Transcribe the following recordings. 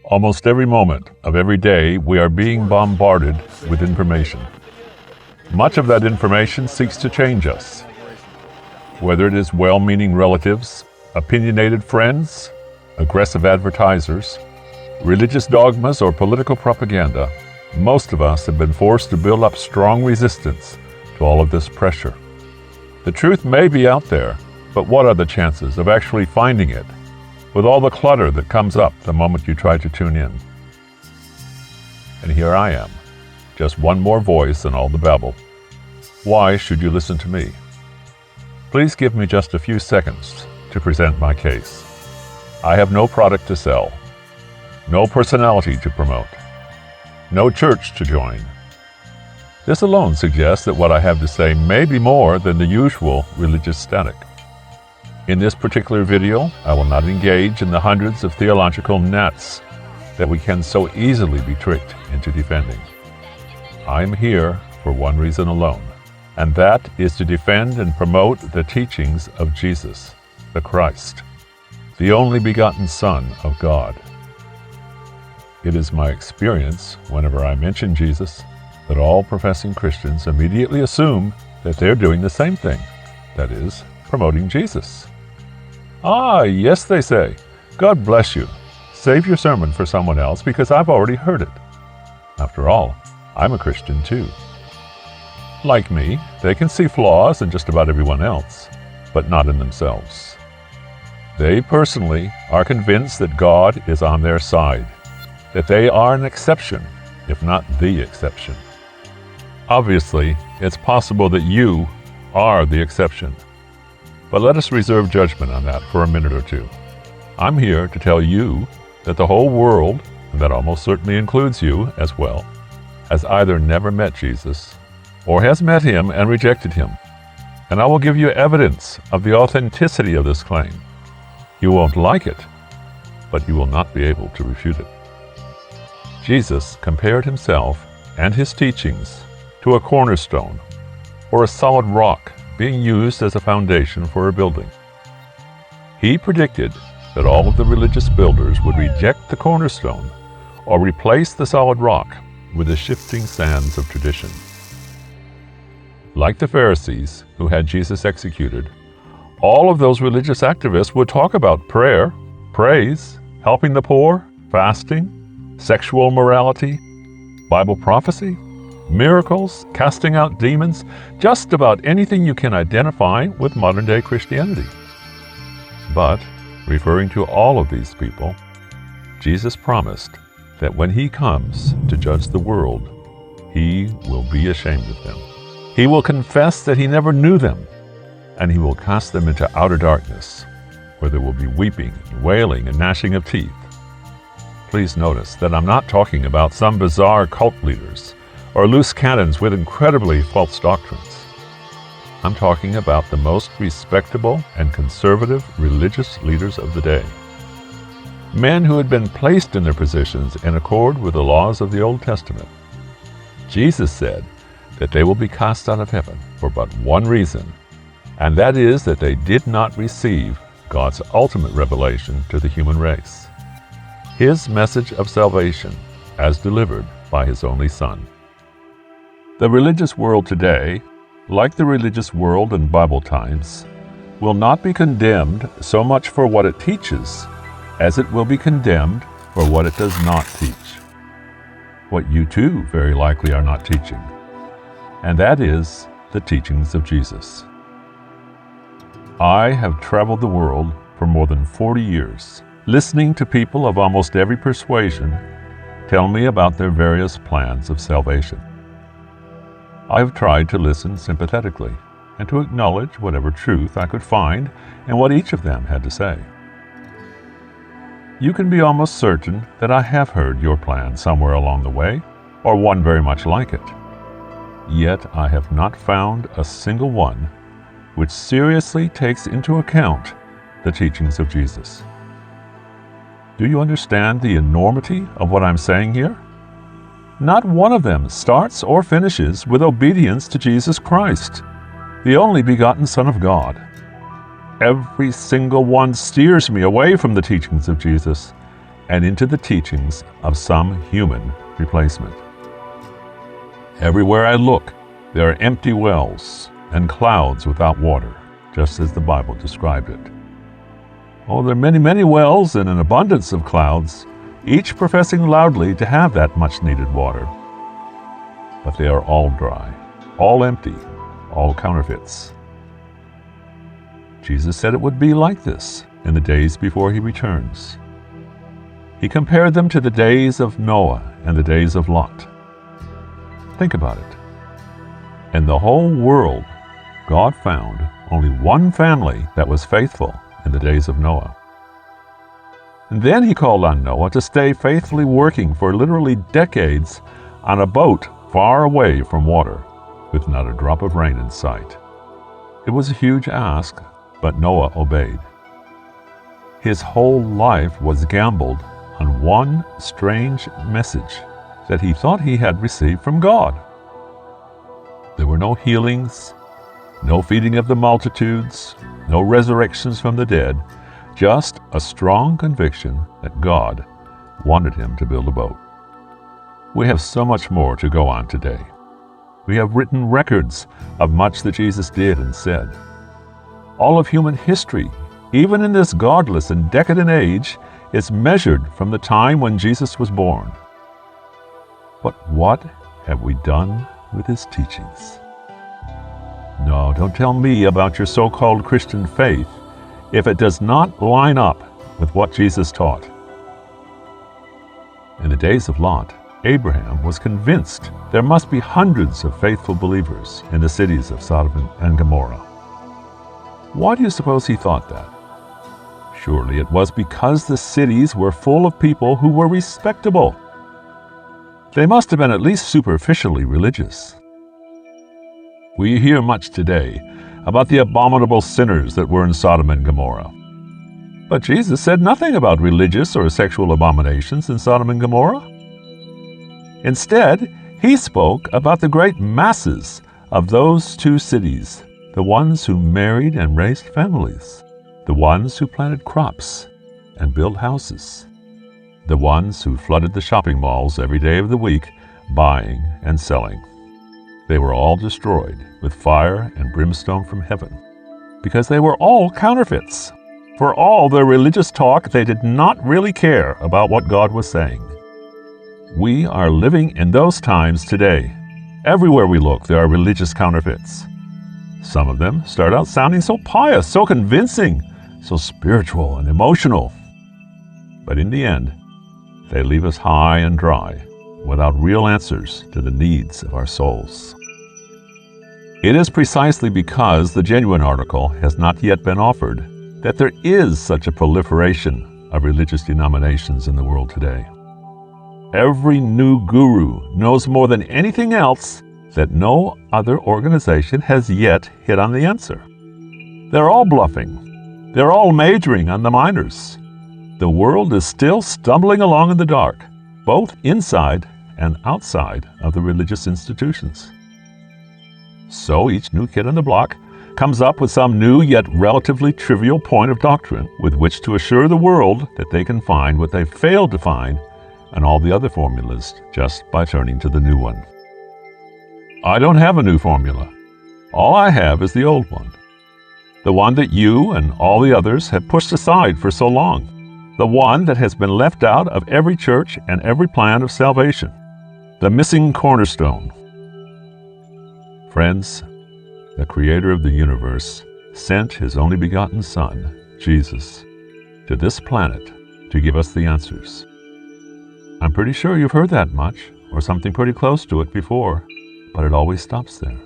Almost every moment of every day, we are being bombarded with information. Much of that information seeks to change us. Whether it is well-meaning relatives, opinionated friends, aggressive advertisers, religious dogmas, or political propaganda, most of us have been forced to build up strong resistance to all of this pressure. The truth may be out there, but what are the chances of actually finding it with all the clutter that comes up the moment you try to tune in? And here I am, just one more voice in all the babble. Why should you listen to me? Please give me just a few seconds to present my case. I have no product to sell, no personality to promote, no church to join. This alone suggests that what I have to say may be more than the usual religious static. In this particular video, I will not engage in the hundreds of theological nets that we can so easily be tricked into defending. I am here for one reason alone, and that is to defend and promote the teachings of Jesus, the Christ, the only begotten Son of God. It is my experience, whenever I mention Jesus, that all professing Christians immediately assume that they're doing the same thing, that is, promoting Jesus. Ah, yes, they say. God bless you. Save your sermon for someone else because I've already heard it. After all, I'm a Christian too. Like me, they can see flaws in just about everyone else, but not in themselves. They personally are convinced that God is on their side, that they are an exception, if not the exception. Obviously, it's possible that you are the exception. But let us reserve judgment on that for a minute or two. I'm here to tell you that the whole world, and that almost certainly includes you as well, has either never met Jesus or has met him and rejected him. And I will give you evidence of the authenticity of this claim. You won't like it, but you will not be able to refute it. Jesus compared himself and his teachings to a cornerstone or a solid rock being used as a foundation for a building. He predicted that all of the religious builders would reject the cornerstone or replace the solid rock with the shifting sands of tradition. Like the Pharisees who had Jesus executed, all of those religious activists would talk about prayer, praise, helping the poor, fasting, sexual morality, Bible prophecy, miracles, casting out demons, just about anything you can identify with modern-day Christianity. But, referring to all of these people, Jesus promised that when he comes to judge the world, he will be ashamed of them. He will confess that he never knew them, and he will cast them into outer darkness, where there will be weeping, wailing, and gnashing of teeth. Please notice that I'm not talking about some bizarre cult leaders or loose cannons with incredibly false doctrines. I'm talking about the most respectable and conservative religious leaders of the day. Men who had been placed in their positions in accord with the laws of the Old Testament. Jesus said that they will be cast out of heaven for but one reason, and that is that they did not receive God's ultimate revelation to the human race, his message of salvation as delivered by his only Son. The religious world today, like the religious world in Bible times, will not be condemned so much for what it teaches as it will be condemned for what it does not teach. What you too very likely are not teaching, and that is the teachings of Jesus. I have traveled the world for more than 40 years, listening to people of almost every persuasion tell me about their various plans of salvation. I have tried to listen sympathetically and to acknowledge whatever truth I could find in what each of them had to say. You can be almost certain that I have heard your plan somewhere along the way, or one very much like it. Yet I have not found a single one which seriously takes into account the teachings of Jesus. Do you understand the enormity of what I'm saying here? Not one of them starts or finishes with obedience to Jesus Christ, the only begotten Son of God. Every single one steers me away from the teachings of Jesus and into the teachings of some human replacement. Everywhere I look, there are empty wells and clouds without water, just as the Bible described it. Oh, there are many, many wells and an abundance of clouds, each professing loudly to have that much needed water. But they are all dry, all empty, all counterfeits. Jesus said it would be like this in the days before he returns. He compared them to the days of Noah and the days of Lot. Think about it. In the whole world, God found only one family that was faithful in the days of Noah. And then he called on Noah to stay faithfully working for literally decades on a boat far away from water, with not a drop of rain in sight. It was a huge ask, but Noah obeyed. His whole life was gambled on one strange message that he thought he had received from God. There were no healings, no feeding of the multitudes, no resurrections from the dead, just a strong conviction that God wanted him to build a boat. We have so much more to go on today. We have written records of much that Jesus did and said. All of human history, even in this godless and decadent age, is measured from the time when Jesus was born. But what have we done with his teachings? No, don't tell me about your so-called Christian faith if it does not line up with what Jesus taught. In the days of Lot, Abraham was convinced there must be hundreds of faithful believers in the cities of Sodom and Gomorrah. Why do you suppose he thought that? Surely it was because the cities were full of people who were respectable. They must have been at least superficially religious. We hear much today about the abominable sinners that were in Sodom and Gomorrah. But Jesus said nothing about religious or sexual abominations in Sodom and Gomorrah. Instead, he spoke about the great masses of those two cities, the ones who married and raised families, the ones who planted crops and built houses, the ones who flooded the shopping malls every day of the week, buying and selling. They were all destroyed with fire and brimstone from heaven, because they were all counterfeits. For all their religious talk, they did not really care about what God was saying. We are living in those times today. Everywhere we look, there are religious counterfeits. Some of them start out sounding so pious, so convincing, so spiritual and emotional. But in the end, they leave us high and dry, without real answers to the needs of our souls. It is precisely because the genuine article has not yet been offered that there is such a proliferation of religious denominations in the world today. Every new guru knows more than anything else that no other organization has yet hit on the answer. They're all bluffing. They're all majoring on the minors. The world is still stumbling along in the dark, both inside and outside of the religious institutions. So each new kid on the block comes up with some new yet relatively trivial point of doctrine with which to assure the world that they can find what they failed to find in all the other formulas just by turning to the new one. I don't have a new formula. All I have is the old one. The one that you and all the others have pushed aside for so long. The one that has been left out of every church and every plan of salvation. The missing cornerstone. Friends, the Creator of the universe sent His only begotten Son, Jesus, to this planet to give us the answers. I'm pretty sure you've heard that much, or something pretty close to it before, but it always stops there.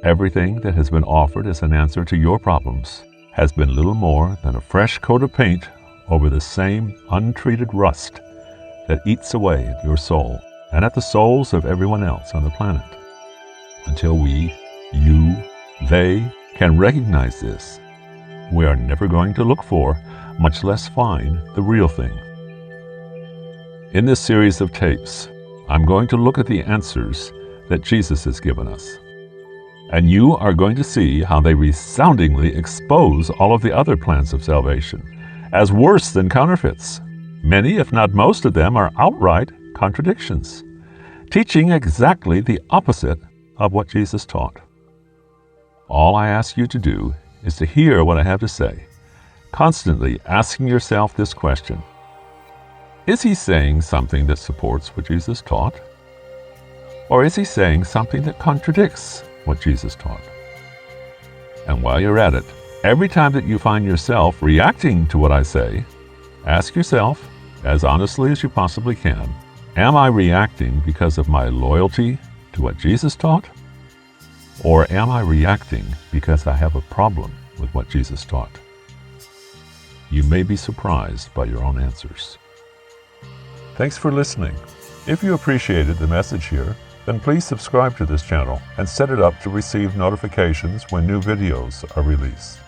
Everything that has been offered as an answer to your problems has been little more than a fresh coat of paint over the same untreated rust that eats away at your soul and at the souls of everyone else on the planet. Until we, you, they, can recognize this, we are never going to look for, much less find, the real thing. In this series of tapes, I'm going to look at the answers that Jesus has given us. And you are going to see how they resoundingly expose all of the other plans of salvation as worse than counterfeits. Many, if not most of them, are outright contradictions, teaching exactly the opposite of what Jesus taught. All I ask you to do is to hear what I have to say, constantly asking yourself this question: is he saying something that supports what Jesus taught? Or is he saying something that contradicts what Jesus taught? And while you're at it, every time that you find yourself reacting to what I say, ask yourself, as honestly as you possibly can, am I reacting because of my loyalty to what Jesus taught? Or am I reacting because I have a problem with what Jesus taught? You may be surprised by your own answers. Thanks for listening. If you appreciated the message here, then please subscribe to this channel and set it up to receive notifications when new videos are released.